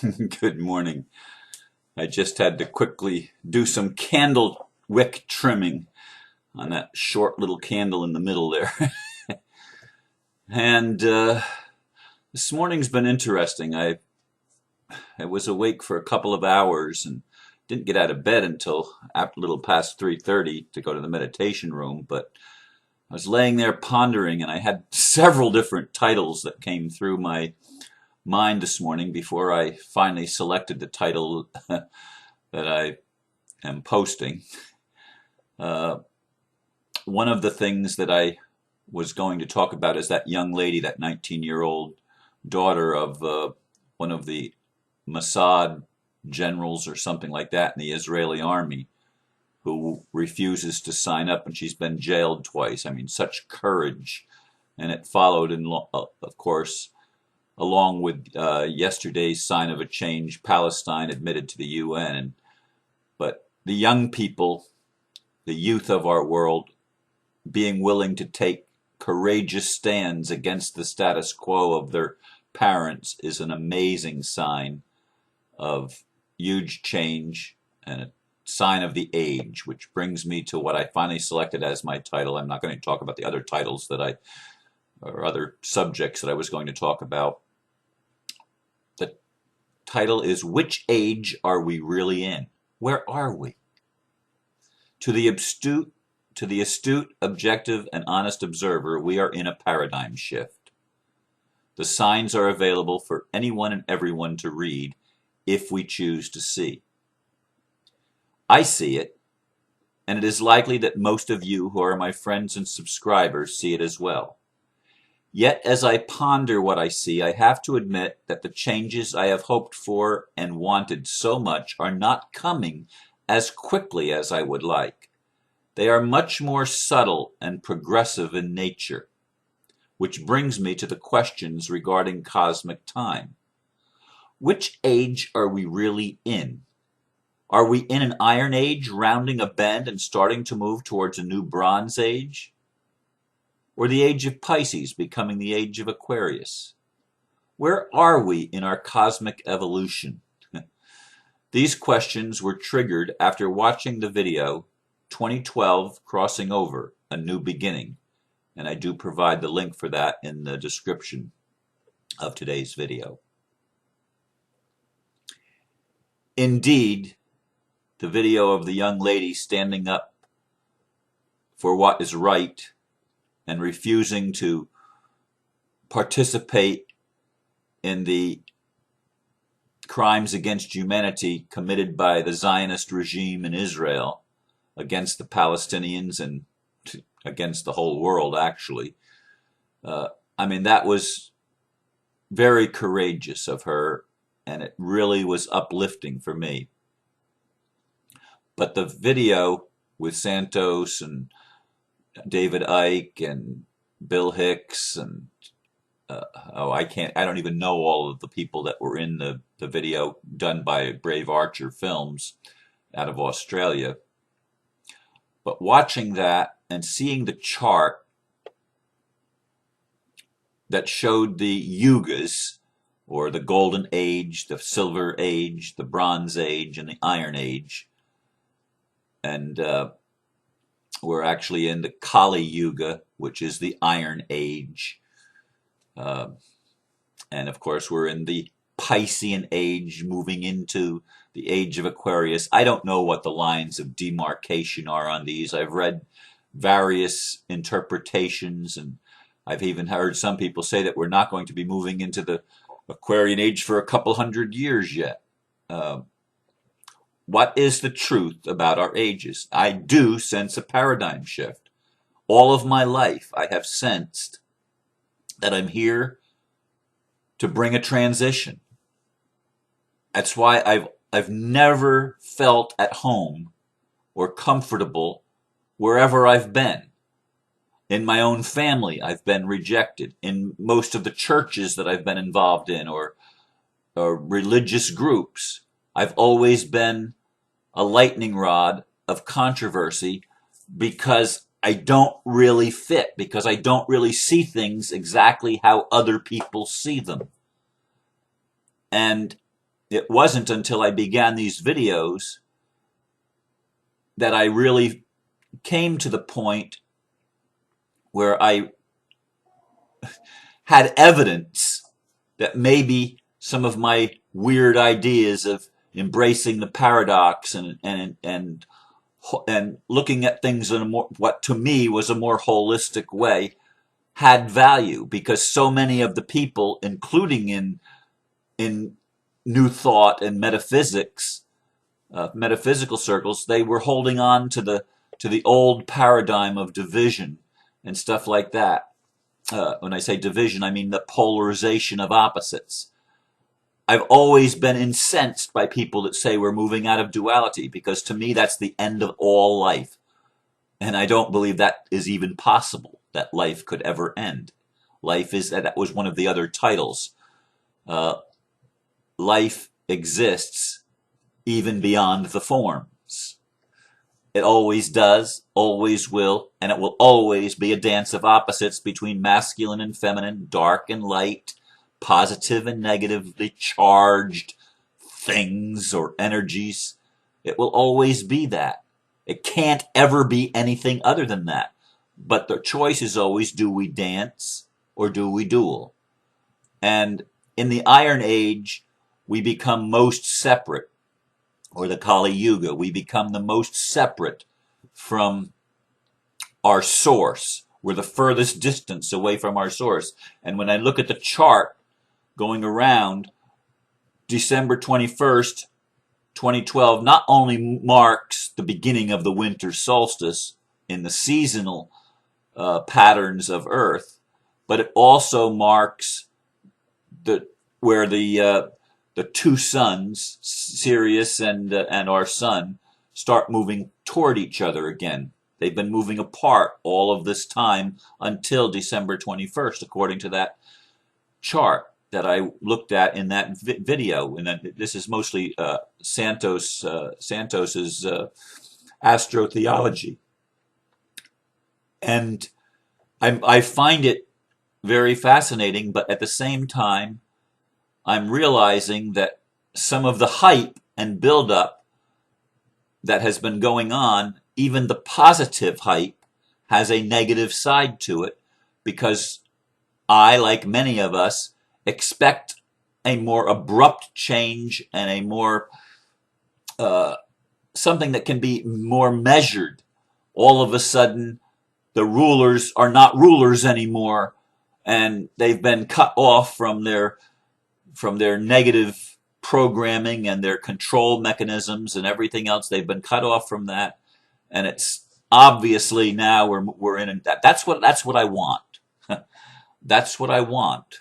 Good morning. I just had to quickly do some candle wick trimming on that short little candle in the middle there. And this morning's been interesting. I was awake for a couple of hours and didn't get out of bed until after a little past 3:30 to go to the meditation room, but I was laying there pondering and I had several different titles that came through my mind this morning before I finally selected the title that I am posting. Uh, One of the things that I was going to talk about is that young lady, that 19-year-old daughter of one of the Mossad generals or something like that in the Israeli army, who refuses to sign up, and she's been jailed twice. I mean, such courage. And it followed, of course, along with yesterday's sign of a change, Palestine admitted to the UN. But the young people, the youth of our world, being willing to take courageous stands against the status quo of their parents is an amazing sign of huge change and a sign of the age, which brings me to what I finally selected as my title. I'm not going to talk about the other titles or other subjects that I was going to talk about. The title is, Which Age Are We Really In? Where are we? To the astute, objective, and honest observer, we are in a paradigm shift. The signs are available for anyone and everyone to read if we choose to see. I see it, and it is likely that most of you who are my friends and subscribers see it as well. Yet as I ponder what I see, I have to admit that the changes I have hoped for and wanted so much are not coming as quickly as I would like. They are much more subtle and progressive in nature, which brings me to the questions regarding cosmic time. Which age are we really in? Are we in an Iron Age rounding a bend and starting to move towards a new Bronze Age? Or the age of Pisces becoming the age of Aquarius? Where are we in our cosmic evolution? These questions were triggered after watching the video 2012 Crossing Over, A New Beginning, and I do provide the link for that in the description of today's video. Indeed, the video of the young lady standing up for what is right and refusing to participate in the crimes against humanity committed by the Zionist regime in Israel against the Palestinians and against the whole world, actually. That was very courageous of her, and it really was uplifting for me. But the video with Santos and David Icke and Bill Hicks and I don't even know all of the people that were in the video done by Brave Archer Films out of Australia. But watching that and seeing the chart that showed the yugas, or the Golden Age, the Silver Age, the Bronze Age, and the Iron Age, and we're actually in the Kali Yuga, which is the Iron Age. And of course, we're in the Piscean Age, moving into the Age of Aquarius. I don't know what the lines of demarcation are on these. I've read various interpretations, and I've even heard some people say that we're not going to be moving into the Aquarian Age for a couple hundred years yet. What is the truth about our ages? I do sense a paradigm shift. All of my life, I have sensed that I'm here to bring a transition. That's why I've never felt at home or comfortable wherever I've been. In my own family, I've been rejected. In most of the churches that I've been involved in, or religious groups, I've always been a lightning rod of controversy because I don't really fit, because I don't really see things exactly how other people see them. And it wasn't until I began these videos that I really came to the point where I had evidence that maybe some of my weird ideas of embracing the paradox and looking at things in a more, what to me was a more holistic way, had value, because so many of the people, including in New Thought and metaphysics, metaphysical circles, they were holding on to the old paradigm of division and stuff like that. When I say division, I mean the polarization of opposites. I've always been incensed by people that say we're moving out of duality, because to me that's the end of all life. And I don't believe that is even possible, that life could ever end. Life is, that was one of the other titles. Uh, Life exists even beyond the forms. It always does, always will, and it will always be a dance of opposites between masculine and feminine, dark and light, positive and negatively charged things or energies. It will always be that. It can't ever be anything other than that. But the choice is always, do we dance or do we duel? And in the Iron Age, we become most separate, or the Kali Yuga, we become the most separate from our source. We're the furthest distance away from our source. And when I look at the chart going around, December 21st, 2012 not only marks the beginning of the winter solstice in the seasonal patterns of Earth, but it also marks where the two suns, Sirius and our sun, start moving toward each other again. They've been moving apart all of this time until December 21st, according to that chart that I looked at in that video. And this is mostly Santos's astrotheology. And I find it very fascinating, but at the same time, I'm realizing that some of the hype and buildup that has been going on, even the positive hype, has a negative side to it, because I, like many of us, expect a more abrupt change and a more something that can be more measured. All of a sudden, the rulers are not rulers anymore, and they've been cut off from their negative programming and their control mechanisms and everything else. They've been cut off from that, and it's obviously now we're in that. That's what I want. That's what I want,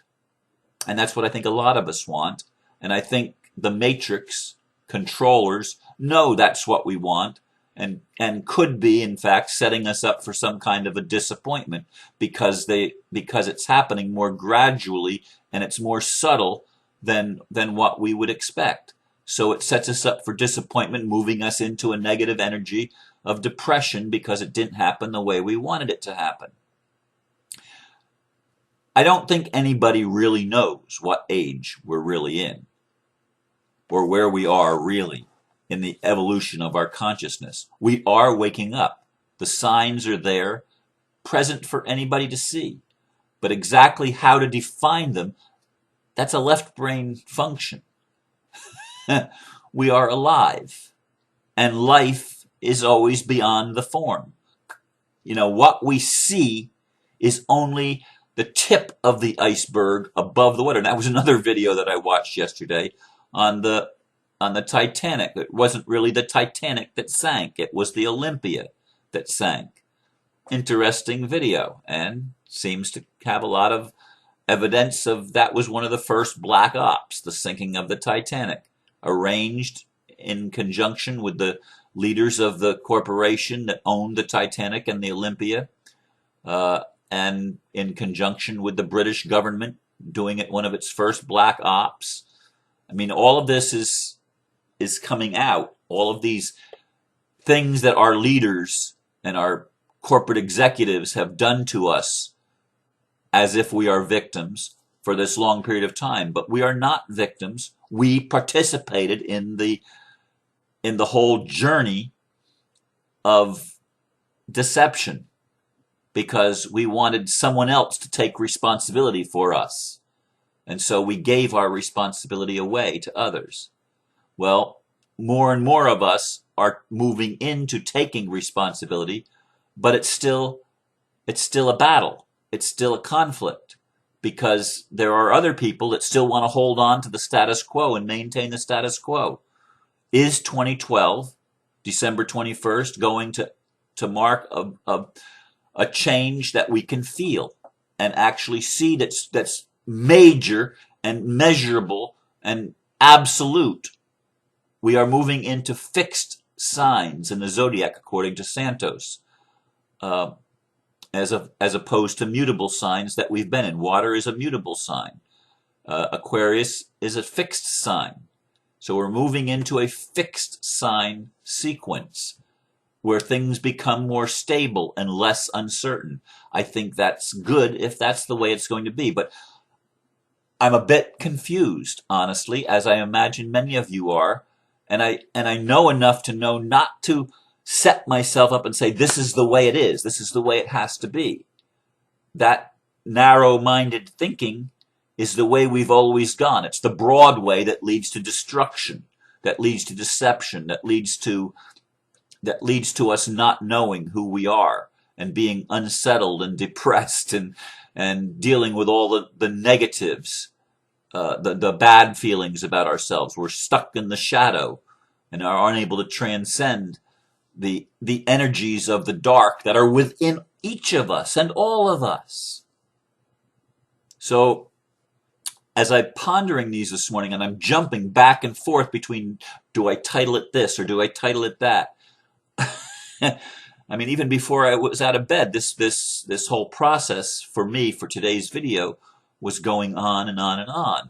and that's what I think a lot of us want. And I think the Matrix controllers know that's what we want, and could be, in fact, setting us up for some kind of a disappointment, because it's happening more gradually and it's more subtle than what we would expect. So it sets us up for disappointment, moving us into a negative energy of depression because it didn't happen the way we wanted it to happen. I don't think anybody really knows what age we're really in, or where we are really in the evolution of our consciousness. We are waking up. The signs are there, present for anybody to see. But exactly how to define them, that's a left brain function. We are alive, and life is always beyond the form. What we see is only the tip of the iceberg above the water. And that was another video that I watched yesterday on the Titanic. It wasn't really the Titanic that sank. It was the Olympia that sank. Interesting video, and seems to have a lot of evidence of that was one of the first black ops, the sinking of the Titanic, arranged in conjunction with the leaders of the corporation that owned the Titanic and the Olympia, and in conjunction with the British government doing it one of its first black ops. I mean, all of this is coming out. All of these things that our leaders and our corporate executives have done to us as if we are victims for this long period of time. But we are not victims. we participated in the whole journey of deception because we wanted someone else to take responsibility for us. And so we gave our responsibility away to others. Well, more and more of us are moving into taking responsibility, but it's still a battle. It's still a conflict because there are other people that still want to hold on to the status quo and maintain the status quo. Is 2012, December 21st, going to mark a change that we can feel and actually see that's major and measurable and absolute? We are moving into fixed signs in the zodiac, according to Santos, as opposed to mutable signs that we've been in. Water is a mutable sign. Aquarius is a fixed sign. So we're moving into a fixed sign sequence where things become more stable and less uncertain. I think that's good if that's the way it's going to be. But I'm a bit confused, honestly, as I imagine many of you are. And I know enough to know not to set myself up and say, this is the way it is. This is the way it has to be. That narrow-minded thinking is the way we've always gone. It's the broad way that leads to destruction, that leads to deception, that leads to us not knowing who we are and being unsettled and depressed and dealing with all the negatives, the bad feelings about ourselves. We're stuck in the shadow and are unable to transcend the energies of the dark that are within each of us and all of us. So as I'm pondering these this morning, and I'm jumping back and forth between, do I title it this or do I title it that? I mean, even before I was out of bed, this whole process for me for today's video was going on and on and on.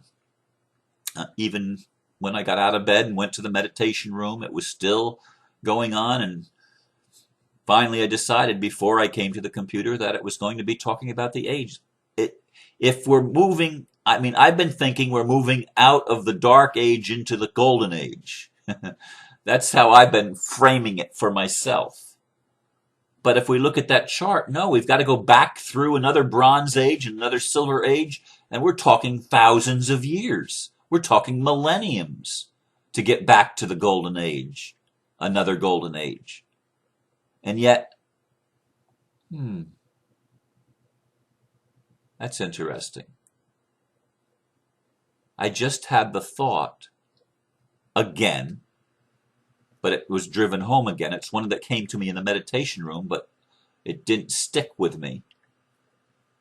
Even when I got out of bed and went to the meditation room, it was still going on. And finally, I decided before I came to the computer that it was going to be talking about the age. If we're moving, I mean, I've been thinking we're moving out of the dark age into the golden age. That's how I've been framing it for myself. But if we look at that chart, no, we've got to go back through another Bronze Age and another Silver Age, and we're talking thousands of years. We're talking millenniums to get back to the Golden Age, another Golden Age. And yet, that's interesting. I just had the thought again, but it was driven home again. It's one that came to me in the meditation room, but it didn't stick with me.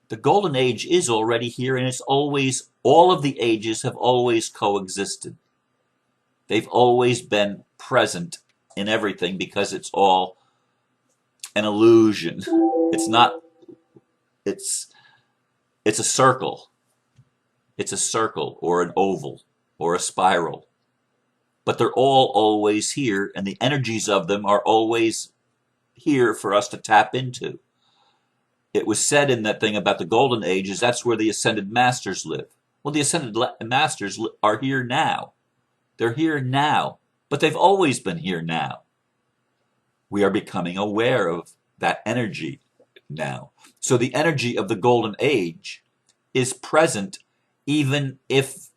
The Golden Age is already here, and it's always, all of the ages have always coexisted. They've always been present in everything because it's all an illusion. It's not, it's a circle. It's a circle or an oval or a spiral. But they're all always here, and the energies of them are always here for us to tap into. It was said in that thing about the Golden Ages, that's where the Ascended Masters live. Well, the Ascended Masters are here now. They're here now, but they've always been here now. We are becoming aware of that energy now. So the energy of the Golden Age is present, even if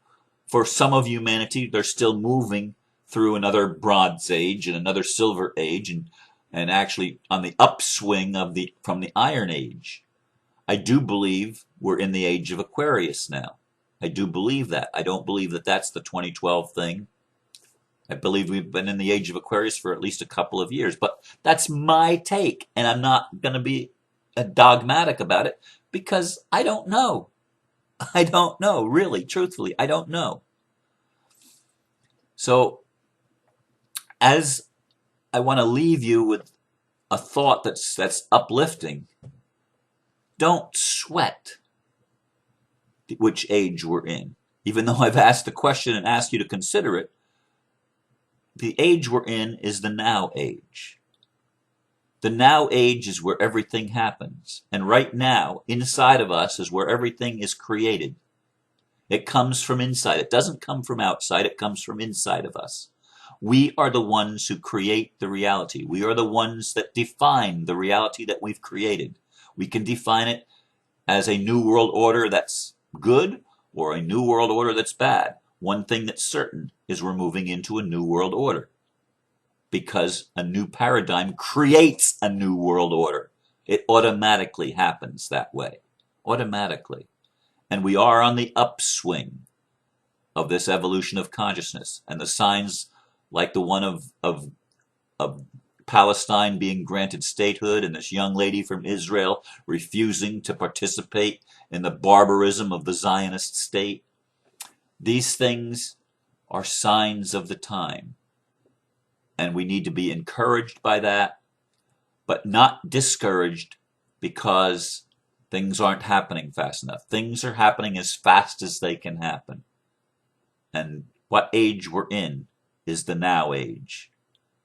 for some of humanity they're still moving through another Bronze Age and another Silver Age and actually on the upswing from the Iron Age. I do believe we're in the age of Aquarius now. I do believe that. I don't believe that that's the 2012 thing. I believe we've been in the age of Aquarius for at least a couple of years, but that's my take, and I'm not going to be dogmatic about it because I don't know. I don't know, really, truthfully, I don't know. So, as I want to leave you with a thought that's uplifting, don't sweat which age we're in. Even though I've asked the question and asked you to consider it, the age we're in is the now age. The now age is where everything happens. And right now, inside of us is where everything is created. It comes from inside. It doesn't come from outside. It comes from inside of us. We are the ones who create the reality. We are the ones that define the reality that we've created. We can define it as a new world order that's good or a new world order that's bad. One thing that's certain is we're moving into a new world order because a new paradigm creates a new world order. It automatically happens that way. Automatically. And we are on the upswing of this evolution of consciousness. And the signs like the one of Palestine being granted statehood and this young lady from Israel refusing to participate in the barbarism of the Zionist state. These things are signs of the time. And we need to be encouraged by that, but not discouraged because things aren't happening fast enough. Things are happening as fast as they can happen. And what age we're in is the now age,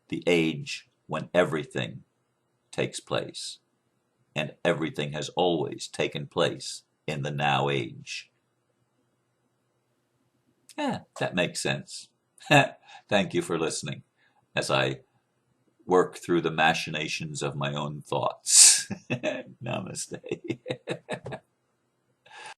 the age when everything takes place. And everything has always taken place in the now age. Yeah, that makes sense. Thank you for listening as I work through the machinations of my own thoughts. Namaste.